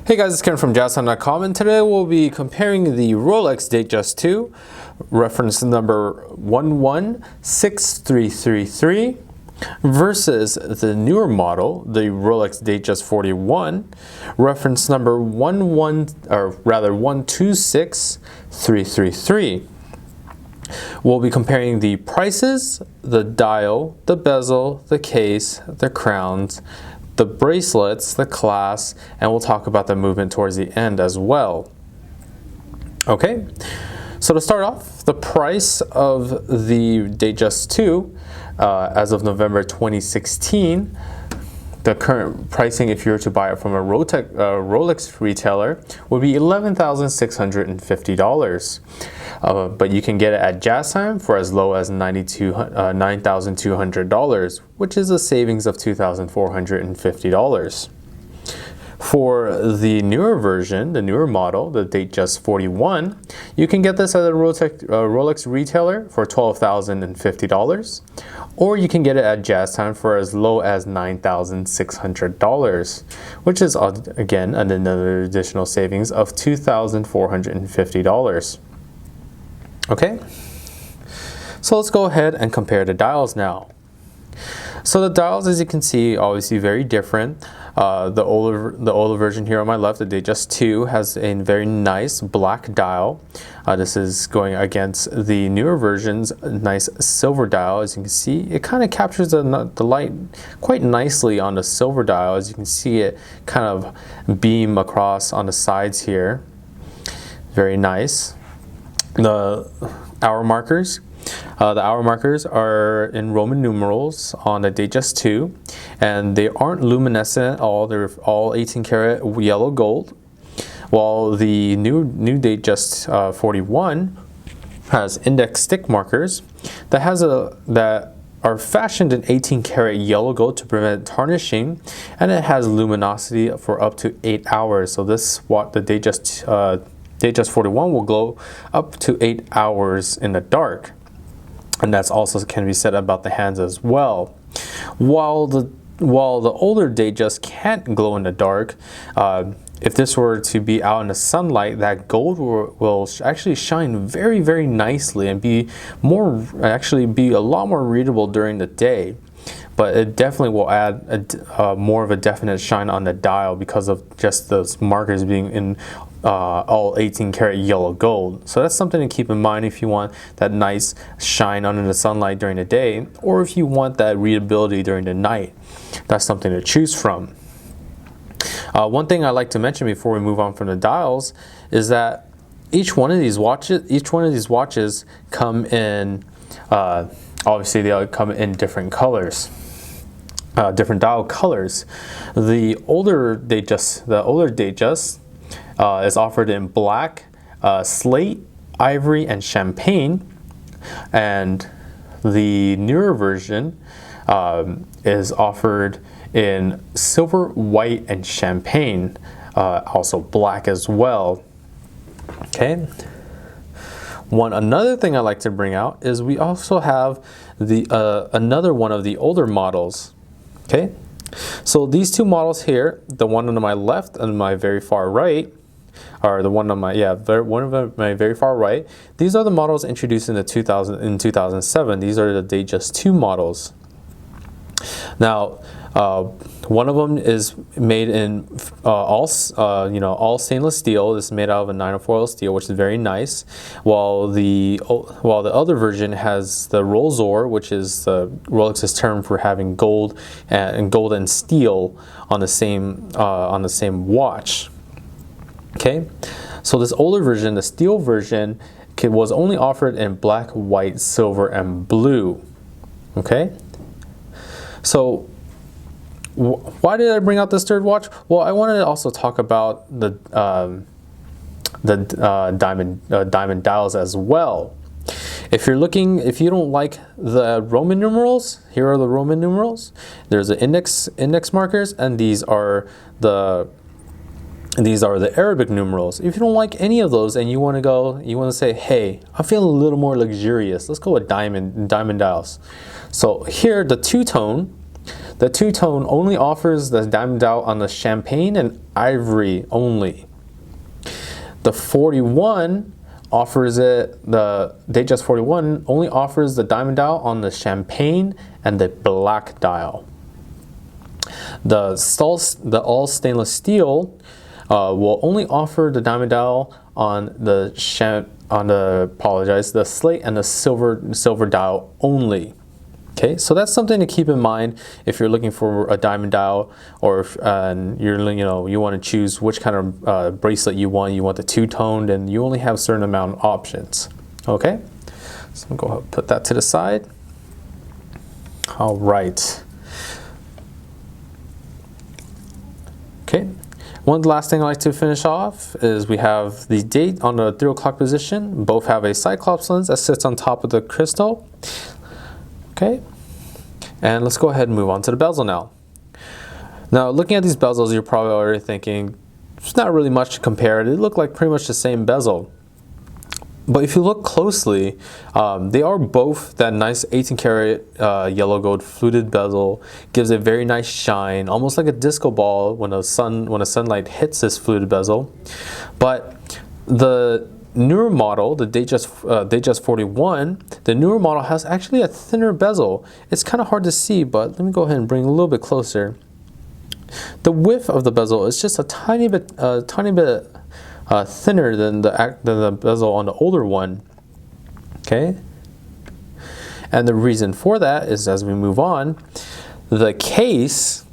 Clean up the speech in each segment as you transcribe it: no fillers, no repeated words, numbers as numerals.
Hey guys, it's Ken from Jaztime.com, and today we'll be comparing the Rolex Datejust II, reference number 116333, versus the newer model, the Rolex Datejust 41, reference number 126333. We'll be comparing the prices, the dial, the bezel, the case, the crowns, the bracelets, the clasp, and we'll talk about the movement towards the end as well. Okay, so to start off, the price of the Datejust II as of November 2016, the current pricing if you were to buy it from a Rolex retailer would be $11,650. But you can get it at Jaztime for as low as $9,200, which is a savings of $2,450. For the newer version, the newer model, the Datejust 41, you can get this at a Rolex retailer for $12,050, or you can get it at Jaztime for as low as $9,600, which is again another additional savings of $2,450. Okay, so let's go ahead and compare the dials now. So the dials, as you can see, obviously very different. The older version here on my left, the Datejust II, has a very nice black dial. This is going against the newer version's nice silver dial. As you can see, it kind of captures the light quite nicely on the silver dial. As you can see it kind of beam across on the sides here. Very nice. The hour markers. The hour markers are in Roman numerals on the Datejust II, and they aren't luminescent at all. They're all 18 karat yellow gold, while the new Datejust 41 has index stick markers that are fashioned in 18 karat yellow gold to prevent tarnishing, and it has luminosity for up to 8 hours. So the Datejust 41 will glow up to 8 hours in the dark. And that's also can be said about the hands as well. While the older Datejust can't glow in the dark, if this were to be out in the sunlight, that gold will actually shine very, very nicely and be a lot more readable during the day. But it definitely will add more of a definite shine on the dial because of just those markers being in all 18 karat yellow gold. So that's something to keep in mind if you want that nice shine under the sunlight during the day, or if you want that readability during the night. That's something to choose from. One thing I like to mention before we move on from the dials is that each one of these watches come in, obviously they come in different colors. Different dial colors. The older Datejust is offered in black, slate, ivory, and champagne, and the newer version is offered in silver, white, and champagne, also black as well. Okay. Another thing I like to bring out is we also have another one of the older models. Okay, so these two models here, the one on my left and my very far right, or the one on my my very far right, these are the models introduced in 2007. These are the Datejust II models. Now, one of them is made in all stainless steel. This is made out of a 904 steel, which is very nice. While the other version has the Rolls-Or, which is Rolex's term for having gold and steel on the same watch. Okay, so this older version, the steel version, was only offered in black, white, silver, and blue. Okay, so why did I bring out this third watch? Well, I wanted to also talk about the diamond dials as well. If you don't like the Roman numerals, here are the Roman numerals. There's the index markers, and these are the Arabic numerals. If you don't like any of those and you want to say, hey, I'm feeling a little more luxurious, let's go with diamond dials. So here, the two-tone The two-tone only offers the diamond dowel on the champagne and ivory only. The 41 offers it, the Datejust 41 only offers the diamond dial on the champagne and the black dial. The all stainless steel will only offer the diamond dial on the the slate and the silver dial only. Okay, so that's something to keep in mind if you're looking for a diamond dial, or if you want to choose which kind of bracelet you want. You want the two-toned, and you only have a certain amount of options. Okay, so I'm going to go ahead and put that to the side. All right. Okay. One last thing I like to finish off is we have the date on the 3 o'clock position. Both have a Cyclops lens that sits on top of the crystal. Okay, and let's go ahead and move on to the bezel now. Now, looking at these bezels, you're probably already thinking, there's not really much to compare. They look like pretty much the same bezel. But if you look closely, they are both that nice 18 karat yellow gold fluted bezel. Gives a very nice shine, almost like a disco ball when the sunlight hits this fluted bezel. But the newer model, the Datejust 41, the newer model has actually a thinner bezel. It's kind of hard to see, but let me go ahead and bring it a little bit closer. The width of the bezel is just a tiny bit thinner than the bezel on the older one. Okay, and the reason for that is, as we move on, the case,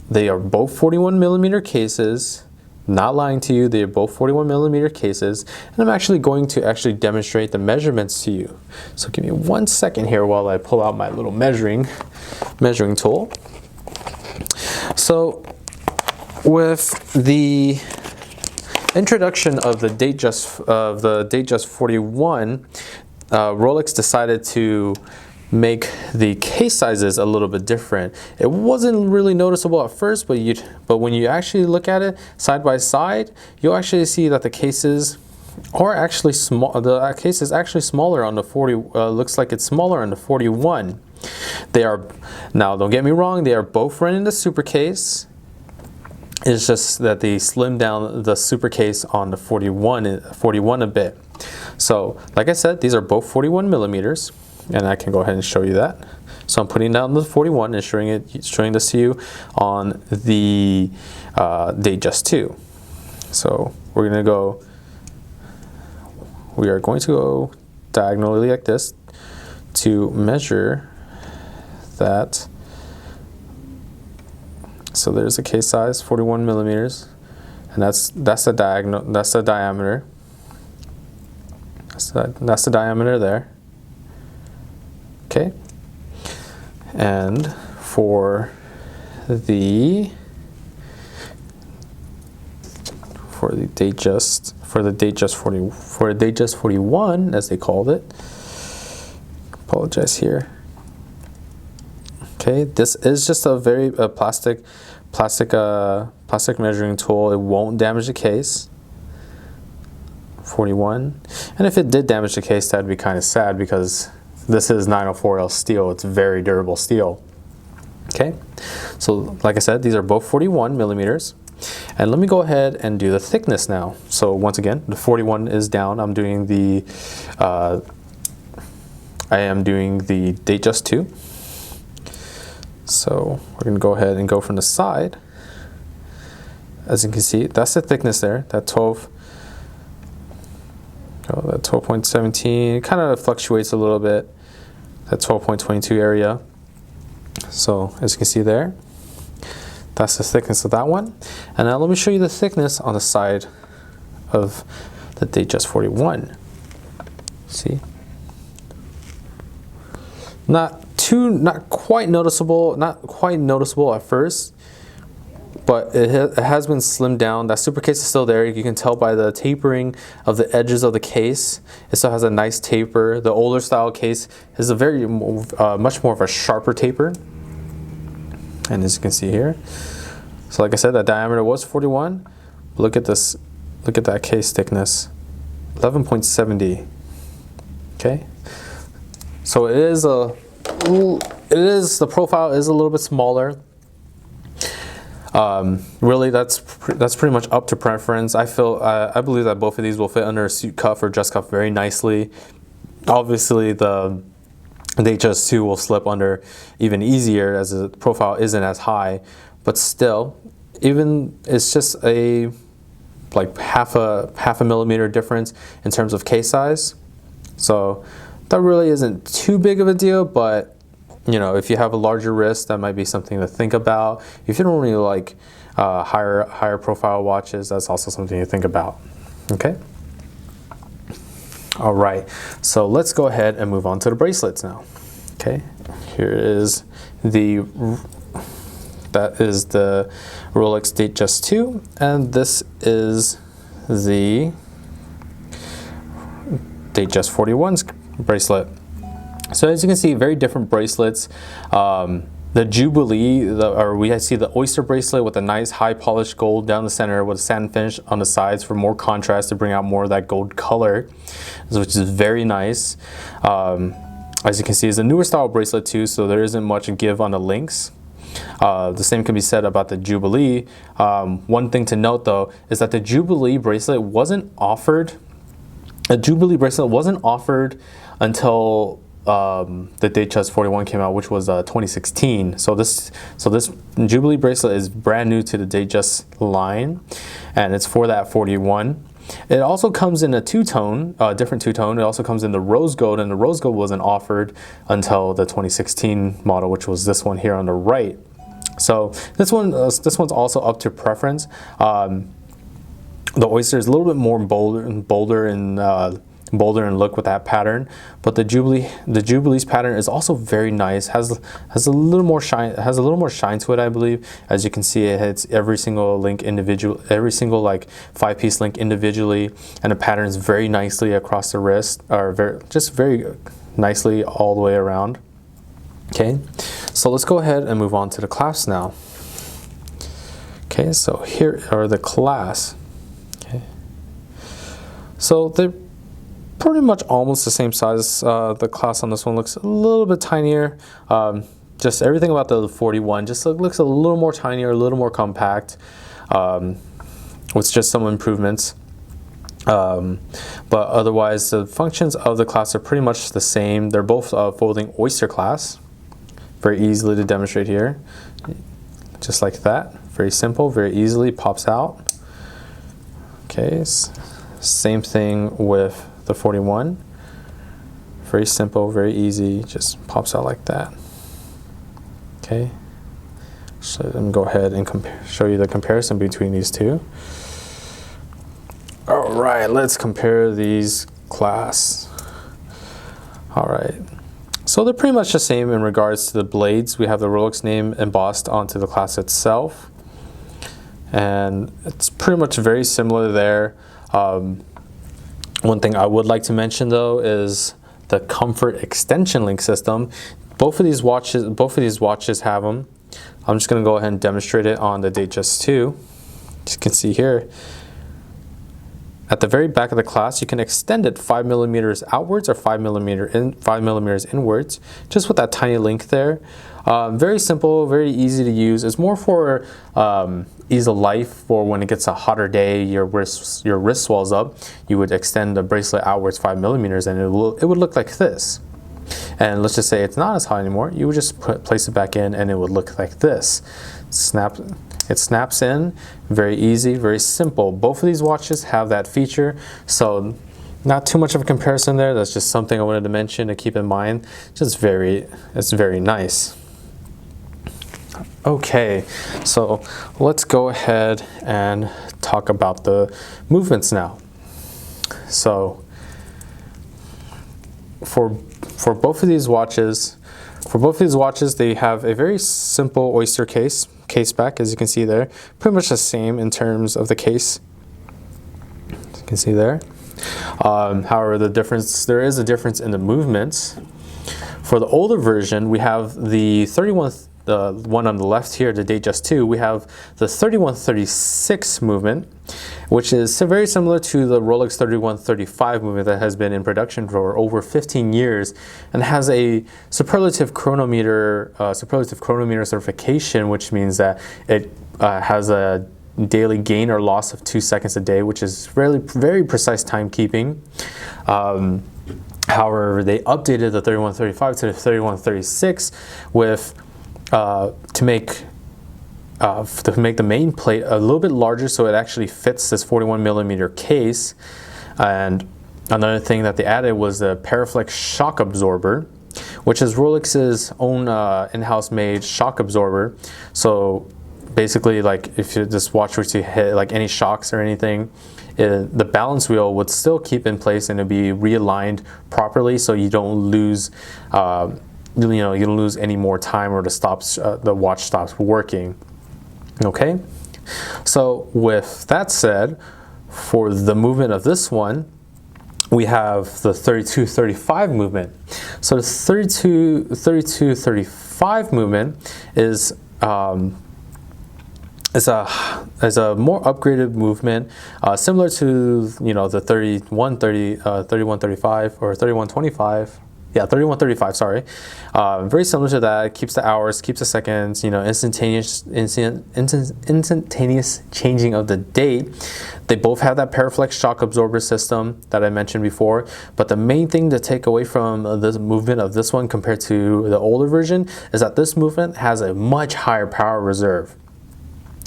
they are both 41mm cases. Not lying to you, they are both 41mm cases, and I'm actually going to demonstrate the measurements to you. So give me 1 second here while I pull out my little measuring tool. So with the introduction of the Datejust 41, Rolex decided to make the case sizes a little bit different. It wasn't really noticeable at first, but when you actually look at it side by side, you'll actually see that the cases are actually small. The case is actually smaller on the 40. Looks like it's smaller on the 41. They are, now don't get me wrong, they are both running the super case. It's just that they slimmed down the super case on the 41 a bit. So, like I said, these are both 41mm. And I can go ahead and show you that. So I'm putting down the 41 and showing this to you on the Datejust 2. So we are going to go diagonally like this to measure that. So there's a case size, 41mm, and that's the diameter. That's the diameter there. Okay, and for the Datejust 41, as they called it. Apologize here. Okay, this is just a very plastic measuring tool. It won't damage the case. 41, and if it did damage the case, that'd be kind of sad because this is 904L steel. It's very durable steel. Okay, so like I said, these are both 41mm. And let me go ahead and do the thickness now. So once again, the 41 is down. I am doing the Datejust 2. So we're going to go ahead and go from the side. As you can see, that's the thickness there. That 12.17. It kind of fluctuates a little bit. That 12.22 area. So as you can see there, that's the thickness of that one. And now let me show you the thickness on the side of the Datejust 41. See? Not quite noticeable at first, but it has been slimmed down. That super case is still there. You can tell by the tapering of the edges of the case. It still has a nice taper. The older style case is a very much more of a sharper taper. And as you can see here, so like I said, that diameter was 41. Look at this. Look at that case thickness, 11.70. Okay, so it is a the profile is a little bit smaller. Really, that's pretty much up to preference. I believe that both of these will fit under a suit cuff or dress cuff very nicely. Obviously, the Datejust II will slip under even easier as the profile isn't as high, but still, even it's just a like half a millimeter difference in terms of case size. So that really isn't too big of a deal, but you know, if you have a larger wrist, that might be something to think about. If you don't really like higher profile watches, that's also something to think about. Okay. All right, so let's go ahead and move on to the bracelets now. Okay, here is that is the Rolex Datejust II, and this is the Datejust 41's bracelet. So as you can see, very different bracelets. The Jubilee, we see the oyster bracelet with a nice high polished gold down the center with a satin finish on the sides for more contrast to bring out more of that gold color, which is very nice. As you can see, it's a newer style bracelet too, so there isn't much give on the links. The same can be said about the Jubilee. One thing to note though is that the Jubilee bracelet wasn't offered. A Jubilee bracelet wasn't offered until the Datejust 41 came out, which was 2016. So this Jubilee bracelet is brand new to the Datejust line, and it's for that 41. It also comes in a two-tone, different two-tone. It also comes in the rose gold, and the rose gold wasn't offered until the 2016 model, which was this one here on the right. So this one's also up to preference. The oyster is a little bit more bolder in look with that pattern, but the Jubilee's pattern is also very nice. has a little more shine to it, I believe. As you can see, it hits every single link individual, every single like 5-piece link individually, and the pattern is very nicely across the wrist, or very nicely all the way around. Okay, so let's go ahead and move on to the clasps now. Okay, so here are the clasps. Okay, so they're pretty much almost the same size. The clasp on this one looks a little bit tinier. Just everything about the 41 just looks a little more tinier, a little more compact, with just some improvements. But otherwise, the functions of the clasp are pretty much the same. They're both folding oyster clasps. Very easily to demonstrate here. Just like that. Very simple, very easily pops out. Okay, same thing with the 41. Very simple, very easy, just pops out like that. Okay, so let me go ahead and show you the comparison between these two. All right, let's compare these clasps. All right, so they're pretty much the same in regards to the blades. We have the Rolex name embossed onto the clasp itself, and it's pretty much very similar there. One thing I would like to mention though is the comfort extension link system. Both of these watches have them. I'm just going to go ahead and demonstrate it on the Datejust II. As you can see here, at the very back of the clasp, you can extend it 5 millimeters outwards or 5 millimeters inwards, just with that tiny link there. Very simple, very easy to use. It's more for ease of life, for when it gets a hotter day, your wrist swells up, you would extend the bracelet outwards 5 millimeters, and it would look like this. And let's just say it's not as hot anymore, you would just place it back in and it would look like this. It snaps in, very easy, very simple. Both of these watches have that feature, so not too much of a comparison there. That's just something I wanted to mention to keep in mind. It's very nice. Okay, so let's go ahead and talk about the movements now. So for both of these watches, they have a very simple oyster case back, as you can see there. Pretty much the same in terms of the case, as you can see there. However, there is a difference in the movements. For the older version, we have the 31 the one on the left here, the Datejust II, we have the 3136 movement, which is very similar to the Rolex 3135 movement that has been in production for over 15 years and has a superlative chronometer certification, which means that it has a daily gain or loss of 2 seconds a day, which is very precise timekeeping. However, they updated the 3135 to the 3136 with to make the main plate a little bit larger, so it actually fits this 41mm case. And another thing that they added was the Paraflex shock absorber, which is Rolex's own in-house made shock absorber. So basically, like if you just watch where you hit like any shocks or anything, the balance wheel would still keep in place and it'd be realigned properly, so you don't lose you don't lose any more time, or the watch stops working. Okay, so with that said, for the movement of this one, we have the 3235 movement. So the 3235 movement is a more upgraded movement, similar to the 3135 or 3125. Yeah, 3135, sorry. Very similar to that. It keeps the hours, keeps the seconds, instantaneous changing of the date. They both have that Paraflex shock absorber system that I mentioned before. But the main thing to take away from the movement of this one compared to the older version is that this movement has a much higher power reserve.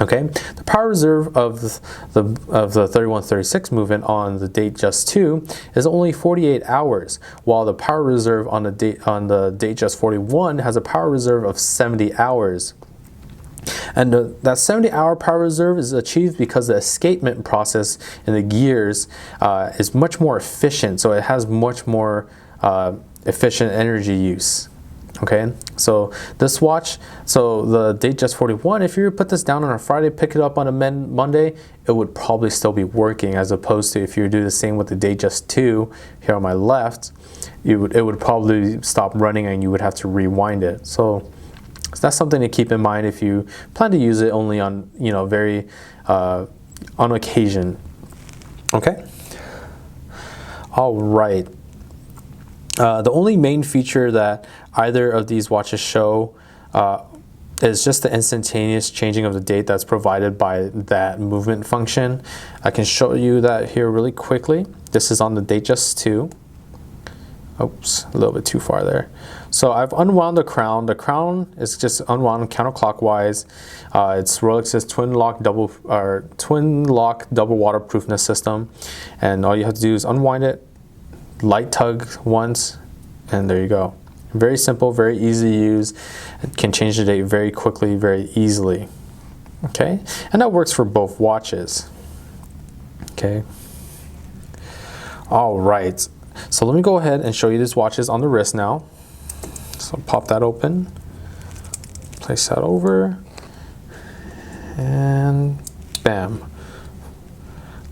Okay, the power reserve of the 3136 movement on the Datejust II is only 48 hours, while the power reserve on the Datejust 41 has a power reserve of 70 hours. And that 70-hour power reserve is achieved because the escapement process in the gears is much more efficient, so it has much more efficient energy use. Okay, so this watch, so the Datejust 41, if you were to put this down on a Friday, pick it up on a Monday, it would probably still be working, as opposed to if you do the same with the Datejust II here on my left, it would probably stop running and you would have to rewind it. So that's something to keep in mind if you plan to use it only on, very on occasion. Okay, all right. The only main feature that either of these watches show is just the instantaneous changing of the date that's provided by that movement function. I can show you that here really quickly. This is on the Datejust II. Oops, a little bit too far there. So I've unwound the crown. The crown is just unwound counterclockwise. It's Rolex's twin lock double waterproofness system, and all you have to do is unwind it, light tug once, and there you go. Very simple, very easy to use. It can change the date very quickly, very easily. Okay, and that works for both watches. Okay. All right. So let me go ahead and show you these watches on the wrist now. So pop that open, place that over, and bam.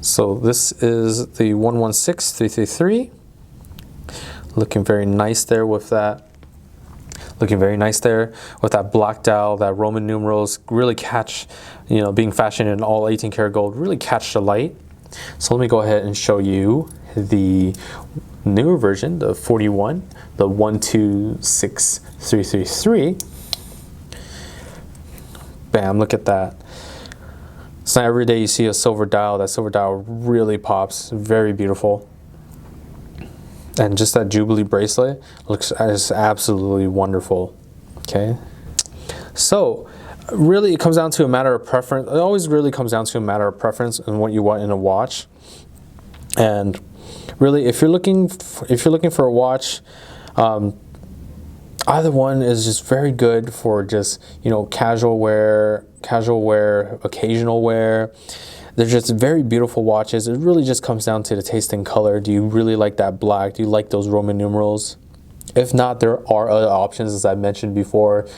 So this is the 116333. Looking very nice there with that. Black dial, that Roman numerals really catch, being fashioned in all 18 karat gold, really catch the light. So let me go ahead and show you the newer version, the 41, the 126333. Bam, look at that. It's not every day you see a silver dial. That silver dial really pops, very beautiful. And just that Jubilee bracelet looks absolutely wonderful. Okay, so really it comes down to a matter of preference. It always really comes down to a matter of preference and what you want in a watch. And really, if you're looking for a watch, either one is just very good for just casual wear, occasional wear. They're just very beautiful watches. It really just comes down to the taste and color. Do you really like that black? Do you like those Roman numerals? If not, there are other options, as I mentioned before.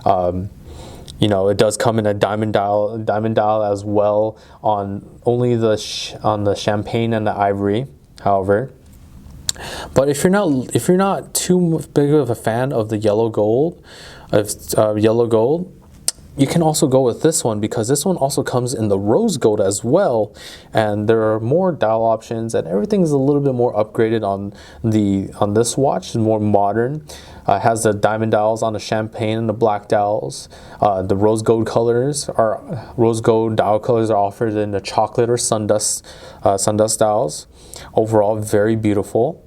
It does come in a diamond dial as well, on only the champagne and the ivory. However, but if you're not too big of a fan of the yellow gold, of yellow gold. You can also go with this one because this one also comes in the rose gold as well, and there are more dial options and everything's a little bit more upgraded on this watch, more modern. It has the diamond dials on the champagne and the black dials. The rose gold dial colors are offered in the chocolate or sundust dials. Overall, very beautiful.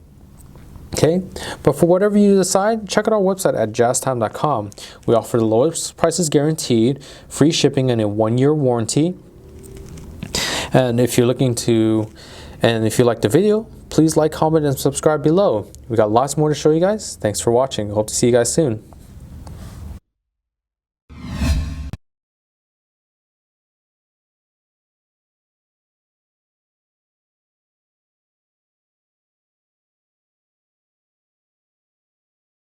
Okay, but for whatever you decide, check out our website at jaztime.com. We offer the lowest prices guaranteed, free shipping, and a 1-year warranty. And if you like the video, please like, comment, and subscribe below. We got lots more to show you guys. Thanks for watching. Hope to see you guys soon.